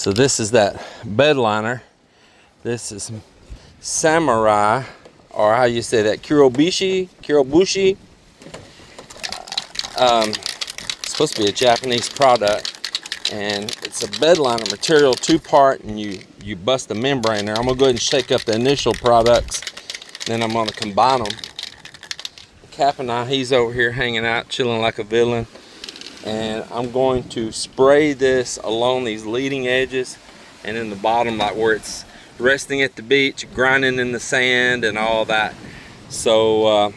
So this is that bedliner. This is Samurai, or how you say that, Kurobushi. It's supposed to be a Japanese product, and it's a bedliner material, 2-part, and you bust the membrane there. I'm gonna go ahead and shake up the initial products, then I'm gonna combine them. Cap and I, he's over here hanging out, chilling like a villain, and I'm going to spray this along these leading edges and in the bottom, like where it's resting at the beach, grinding in the sand and all that. So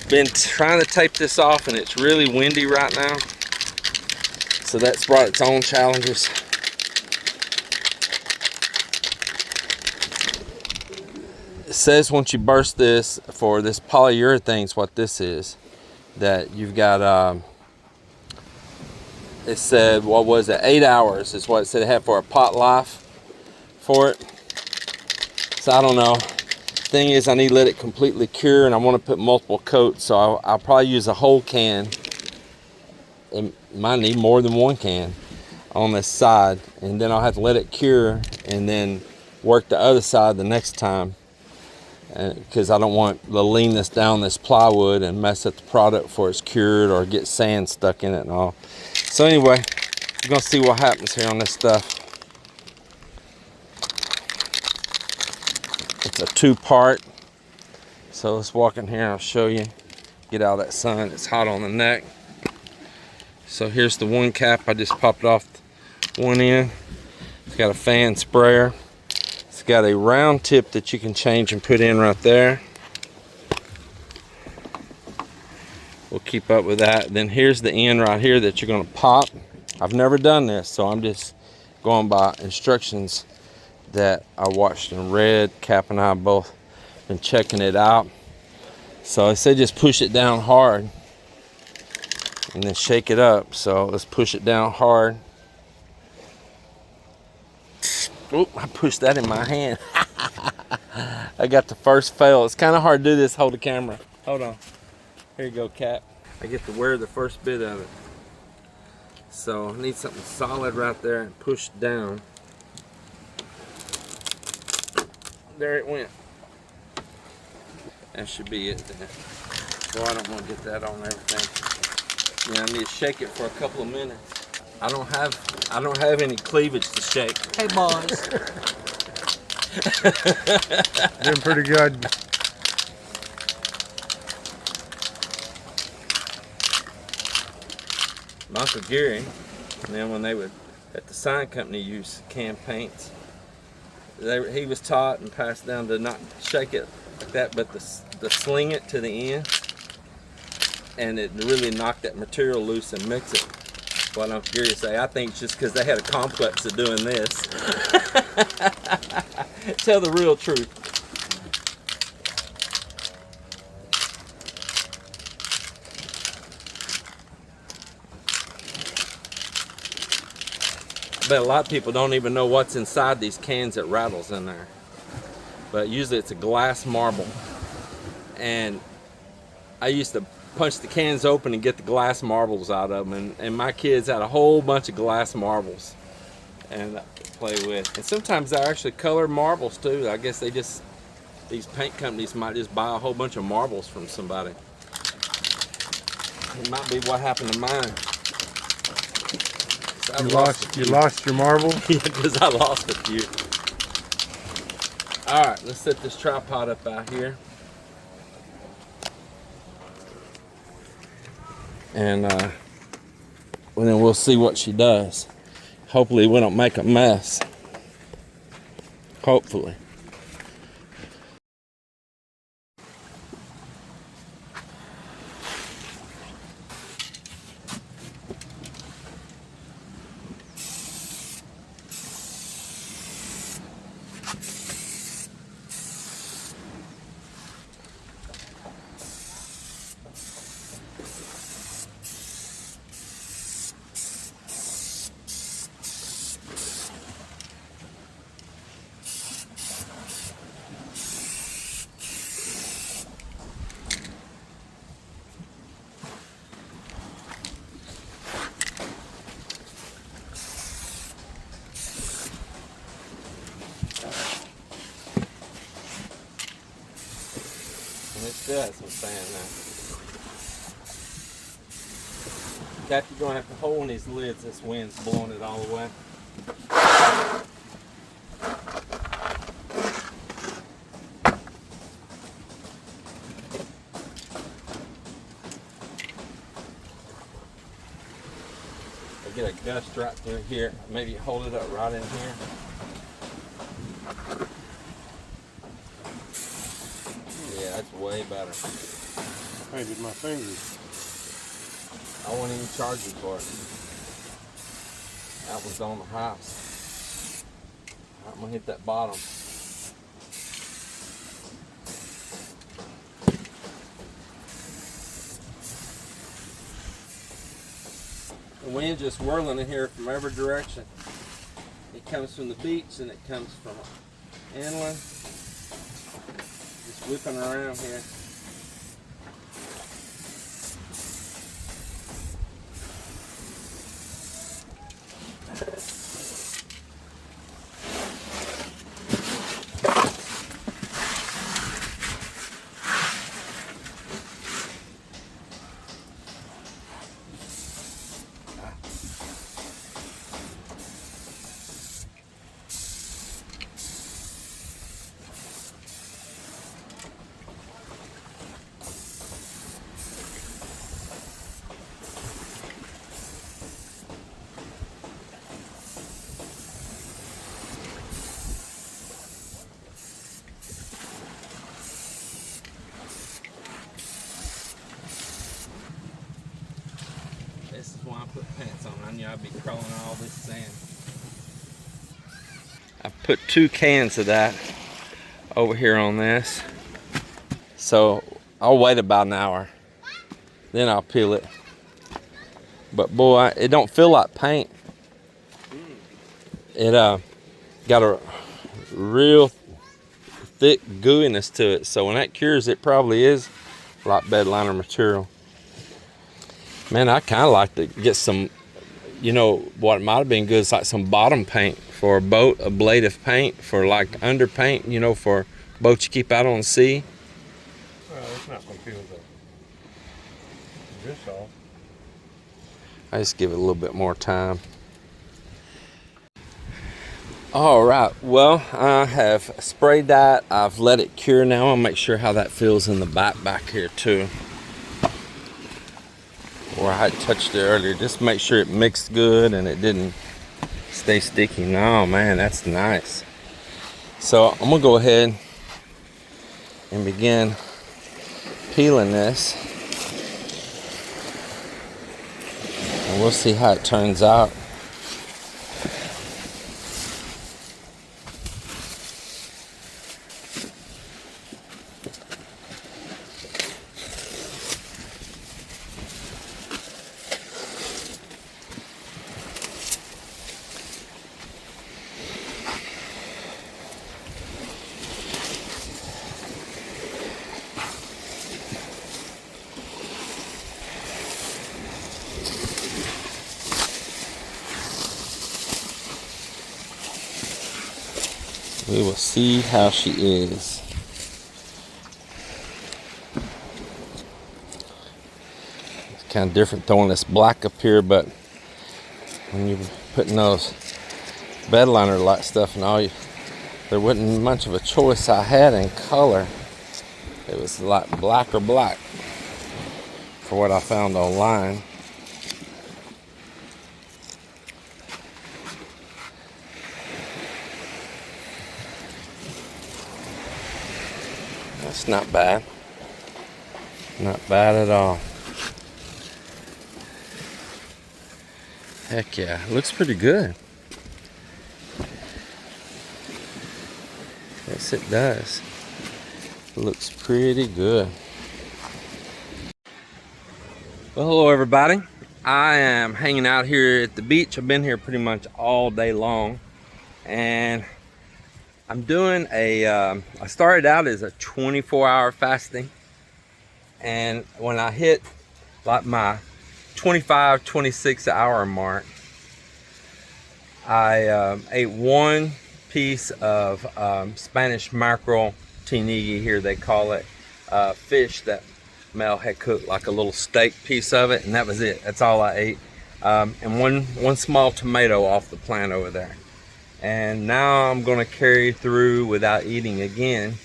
been trying to tape this off, and it's really windy right now, so that's brought its own challenges. It says once you burst this, for this polyurethane is what this is, that you've got it said, what was it, 8 hours is what it said it had for a pot life for it. So I don't know. Thing is, I need to let it completely cure, and I want to put multiple coats, so I'll probably use a whole can. It might need more than one can on this side, and then I'll have to let it cure and then work the other side the next time, because I don't want to lean this down this plywood and mess up the product before it's cured or get sand stuck in it and all. So anyway, we're gonna see what happens here on this stuff. It's a 2-part, so let's walk in here and I'll show you. Get out of that sun, it's hot on the neck. So here's the one cap, I just popped off one end. It's got a fan sprayer. It's got a round tip that you can change and put in right there. We'll keep up with that. Then here's the end right here that you're gonna pop. I've never done this, so I'm just going by instructions that I watched and read. Cap and I both been checking it out. So I said just push it down hard and then shake it up. So let's push it down hard. Oop, I pushed that in my hand. I got the first fail. It's kind of hard to do this, hold the camera. Hold on. Here you go, Cap. I get to wear the first bit of it. So I need something solid right there and push down. There it went. That should be it then. So I don't want to get that on everything. Yeah, I need to shake it for a couple of minutes. I don't have any cleavage to shake. Hey boys. Doing pretty good. Uncle Gary, and then when they would at the sign company use can paints, he was taught and passed down to not shake it like that, but to sling it to the end, and it really knocked that material loose and mix it. What Uncle Gary say, I think it's just because they had a complex of doing this. Tell the real truth. But a lot of people don't even know what's inside these cans that rattles in there. But usually it's a glass marble. And I used to punch the cans open and get the glass marbles out of them. And my kids had a whole bunch of glass marbles and play with. And sometimes they're actually colored marbles too. I guess these paint companies might just buy a whole bunch of marbles from somebody. It might be what happened to mine. You lost your marble? Yeah, because I lost a few. All right, let's set this tripod up out here. And then we'll see what she does. Hopefully we don't make a mess. Hopefully. And it still has some sand now. Cap, you're gonna have to hold on these lids. This wind's blowing it all away. Get a gust right through here. Maybe hold it up right in here. Yeah, that's way better. Painted my fingers. I won't even charge you for it. That was on the house. I'm gonna hit that bottom. The wind just whirling in here from every direction. It comes from the beach and it comes from inland. Just whipping around here. This is why I put pants on. I knew I'd be crawling all this sand. I put 2 cans of that over here on this. So I'll wait about an hour. Then I'll peel it. But boy, it don't feel like paint. It got a real thick gooiness to it. So when that cures, it probably is like bedliner material. Man, I kind of like to get some, you know, what might have been good is like some bottom paint for a boat, a blade of paint for like underpaint, you know, for boats you keep out on the sea. Well, it's not going to feel this off. I just give it a little bit more time. All right, well, I have sprayed that. I've let it cure now. I'll make sure how that feels in the back here too. Where I had touched it earlier, just make sure it mixed good and it didn't stay sticky. No, man, that's nice. So I'm gonna go ahead and begin peeling this. And we'll see how it turns out. We will see how she is. It's kind of different throwing this black up here, but when you're putting those bedliner like stuff and all, there wasn't much of a choice I had in color. It was like black or black for what I found online. That's not bad. Not bad at all. Heck yeah, looks pretty good. Yes, it does. Looks pretty good. Well, hello everybody. I am hanging out here at the beach. I've been here pretty much all day long, and I'm doing I started out as a 24-hour fasting, and when I hit like my 25, 26 hour mark, I ate 1 piece of Spanish mackerel tinigi here they call it. fish that Mel had cooked, like a little steak piece of it, and that was it. That's all I ate. And one small tomato off the plant over there. And now I'm gonna carry through without eating again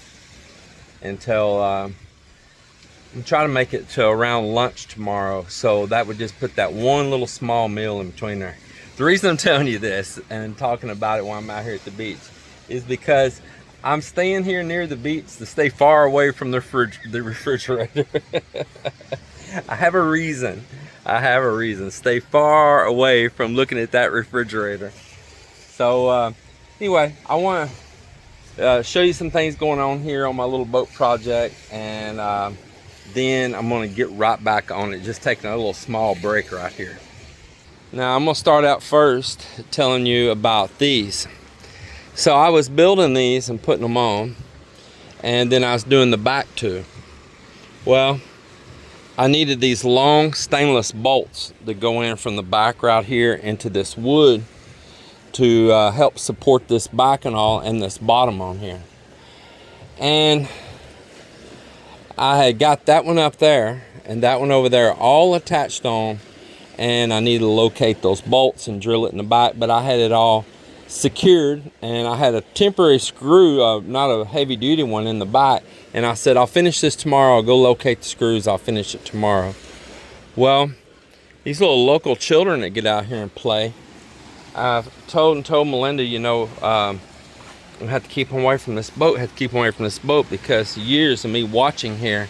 until I'm trying to make it to around lunch tomorrow. So that would just put that one little small meal in between there. The reason I'm telling you this and talking about it while I'm out here at the beach is because I'm staying here near the beach to stay far away from the refrigerator. I have a reason. Stay far away from looking at that refrigerator. So anyway, I want to show you some things going on here on my little boat project, and then I'm going to get right back on it, just taking a little small break right here. Now I'm going to start out first telling you about these. So I was building these and putting them on, and then I was doing the back too. Well, I needed these long stainless bolts that go in from the back right here into this wood to help support this back and all, and this bottom on here. And I had got that one up there and that one over there all attached on, and I needed to locate those bolts and drill it in the back, but I had it all secured, and I had a temporary screw, not a heavy duty one, in the back, and I said, I'll finish this tomorrow. I'll go locate the screws. I'll finish it tomorrow. Well, these little local children that get out here and play, I've told Melinda, you know, I have to keep them away from this boat. Because years of me watching here,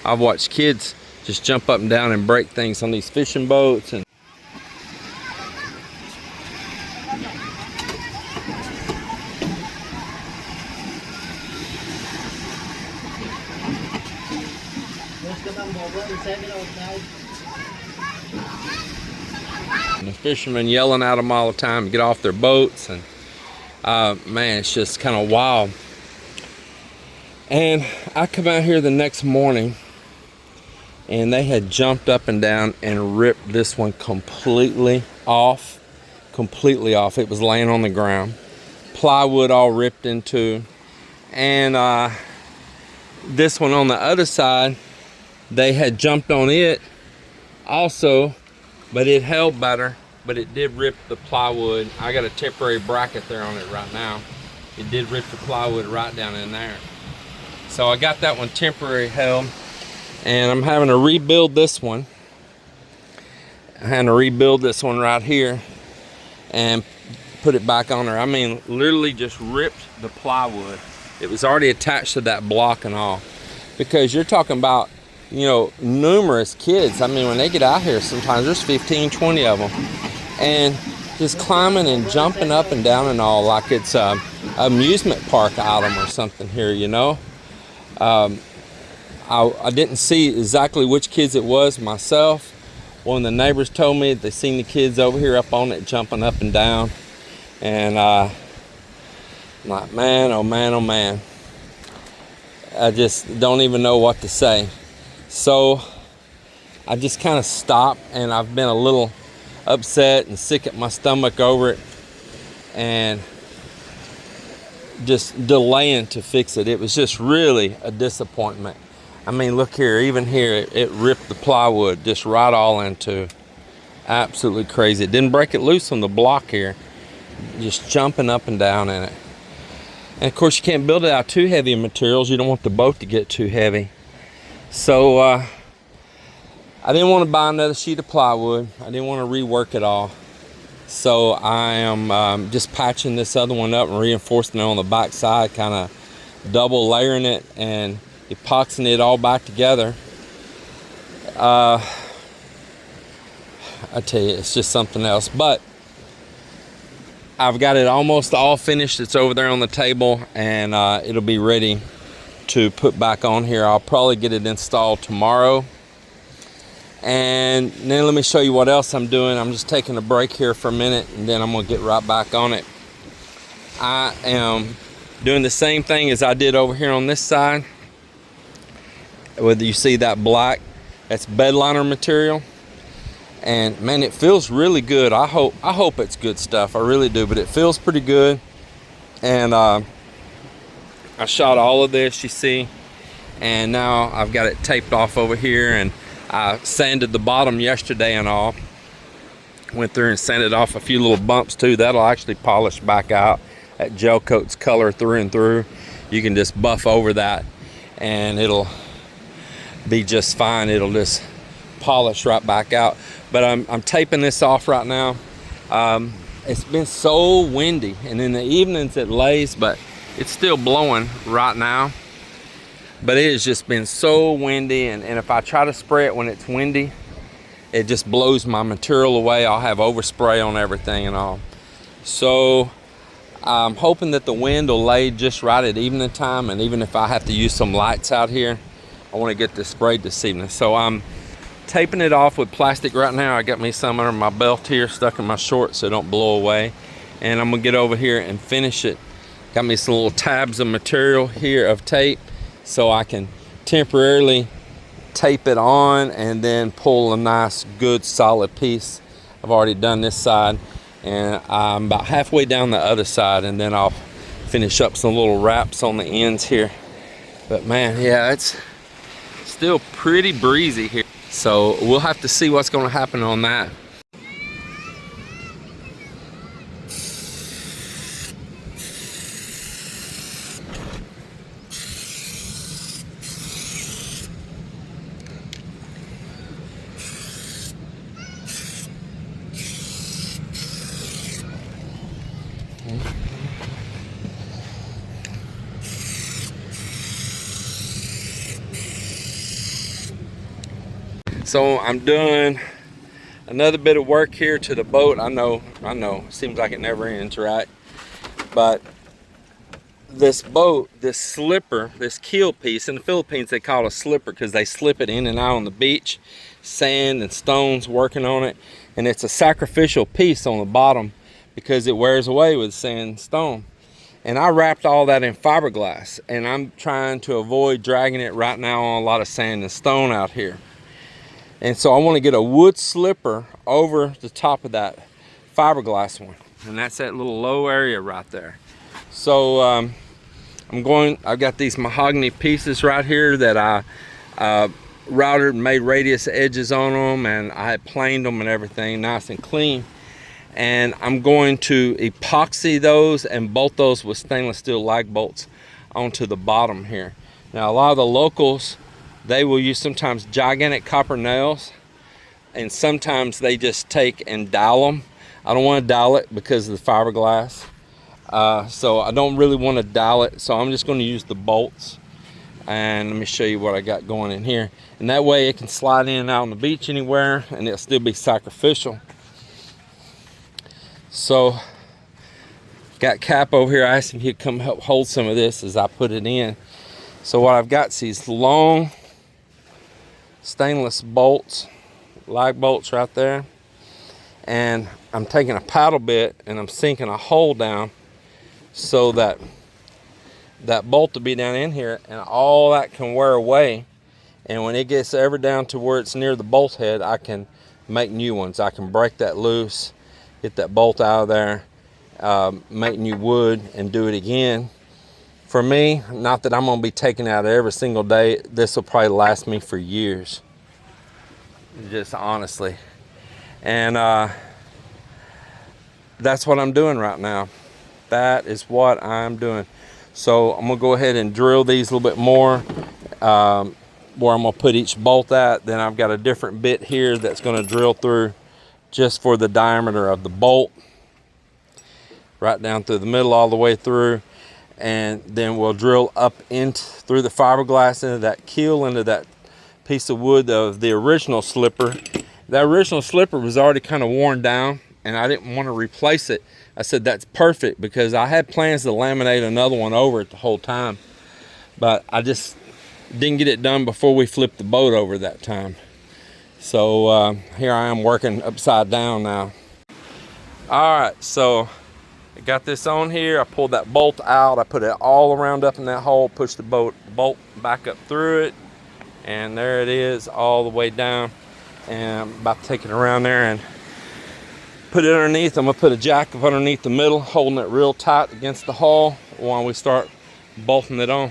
I've watched kids just jump up and down and break things on these fishing boats. And the fishermen yelling at them all the time to get off their boats, and man, it's just kind of wild. And I come out here the next morning, and they had jumped up and down and ripped this one completely off. It was laying on the ground, plywood all ripped into, and this one on the other side, they had jumped on it also, but it held better, but it did rip the plywood. I got a temporary bracket there on it right now. It did rip the plywood right down in there. So I got that one temporary held, and I'm having to rebuild this one. I'm having to rebuild this one right here and put it back on there. I mean, literally just ripped the plywood. It was already attached to that block and all, because you're talking about, you know, numerous kids. I mean, when they get out here, sometimes there's 15, 20 of them, and just climbing and jumping up and down and all, like it's a amusement park item or something here, you know. I didn't see exactly which kids it was myself. One of the neighbors told me they seen the kids over here up on it jumping up and down, and I'm like, man, oh man, oh man. I just don't even know what to say. So I just kind of stopped, and I've been a little upset and sick at my stomach over it, and just delaying to fix it. It was just really a disappointment. I mean, look here, even here, it ripped the plywood just right all into. Absolutely crazy. It didn't break it loose on the block here, just jumping up and down in it. And of course, you can't build it out too heavy in materials. You don't want the boat to get too heavy. So I didn't want to buy another sheet of plywood. I didn't want to rework it all. So I am just patching this other one up and reinforcing it on the back side, kind of double layering it and epoxying it all back together. I tell you, it's just something else. But I've got it almost all finished. It's over there on the table, and it'll be ready to put back on here. I'll probably get it installed tomorrow. And then let me show you what else I'm doing. I'm just taking a break here for a minute, and then I'm gonna get right back on it. I am doing the same thing as I did over here on this side. Whether you see that black, that's bedliner material. And man, it feels really good. I hope it's good stuff. I really do, but it feels pretty good. And I shot all of this, you see, And now I've got it taped off over here, and I sanded the bottom yesterday and all. Went through and sanded off a few little bumps too. That'll actually polish back out. That gel coats color through and through. You can just buff over that and it'll be just fine. It'll just polish right back out. But I'm taping this off right now. It's been so windy, and in the evenings it lays, but it's still blowing right now. But it has just been so windy, and if I try to spray it when it's windy, it just blows my material away. I'll have overspray on everything and all. So I'm hoping that the wind will lay just right at evening time, and even if I have to use some lights out here, I want to get this sprayed this evening. So I'm taping it off with plastic right now. I got me some under my belt here, stuck in my shorts so it don't blow away. And I'm gonna get over here and finish it. Got me some little tabs of material here of tape, so I can temporarily tape it on and then pull a nice good solid piece. I've already done this side, and I'm about halfway down the other side, and then I'll finish up some little wraps on the ends here. But man, yeah, it's still pretty breezy here, so we'll have to see what's going to happen on that. So I'm doing another bit of work here to the boat. I know, seems like it never ends, right? But this boat, this slipper, this keel piece, in the Philippines they call it a slipper because they slip it in and out on the beach, sand and stones working on it, and it's a sacrificial piece on the bottom because it wears away with sand and stone. And I wrapped all that in fiberglass, and I'm trying to avoid dragging it right now on a lot of sand and stone out here. And so I want to get a wood slipper over the top of that fiberglass one, and that's that little low area right there. So I've got these mahogany pieces right here that I routed and made radius edges on them, and I had planed them and everything nice and clean. And I'm going to epoxy those and bolt those with stainless steel lag bolts onto the bottom here. Now a lot of the locals, they will use sometimes gigantic copper nails, and sometimes they just take and dowel them. I don't want to dowel it because of the fiberglass. So I don't really want to dowel it. So I'm just going to use the bolts. And let me show you what I got going in here. And that way it can slide in and out on the beach anywhere, and it'll still be sacrificial. So got Cap over here. I asked him he'd come help hold some of this as I put it in. So what I've got is these long stainless bolts, lag bolts right there, and I'm taking a paddle bit and I'm sinking a hole down so that that bolt will be down in here, and all that can wear away, and when it gets ever down to where it's near the bolt head, I can make new ones. I can break that loose, get that bolt out of there, make new wood, and do it again. For me, not that I'm going to be taking out every single day, this will probably last me for years, just honestly. And that's what I'm doing right now. That is what I'm doing. So I'm going to go ahead and drill these a little bit more, where I'm going to put each bolt at. Then I've got a different bit here that's going to drill through just for the diameter of the bolt, right down through the middle all the way through. And then we'll drill up through the fiberglass into that keel, into that piece of wood of the original slipper. That original slipper was already kind of worn down, and I didn't want to replace it. I said that's perfect because I had plans to laminate another one over it the whole time, but I just didn't get it done before we flipped the boat over that time. So here I am working upside down now. All right, so I got this on here. I pulled that bolt out. I put it all around up in that hole, pushed the bolt back up through it, and there it is all the way down. And I'm about to take it around there and put it underneath. I'm gonna put a jack up underneath the middle, holding it real tight against the hull while we start bolting it on.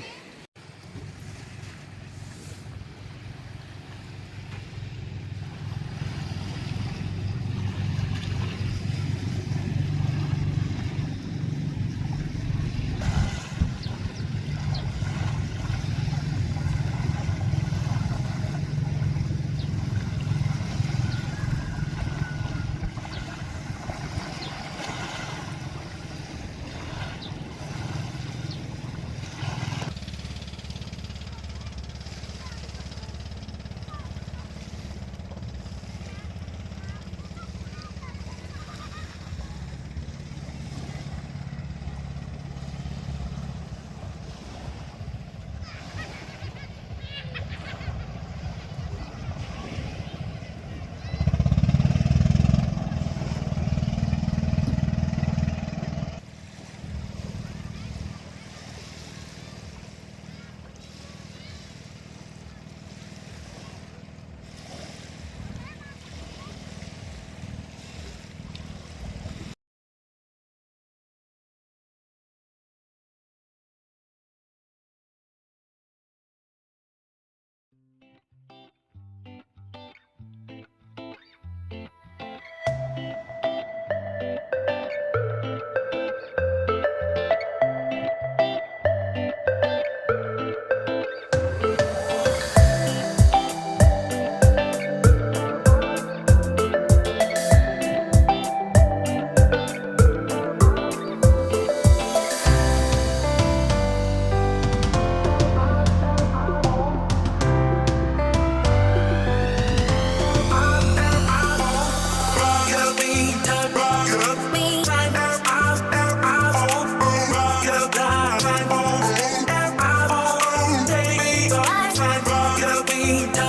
me down.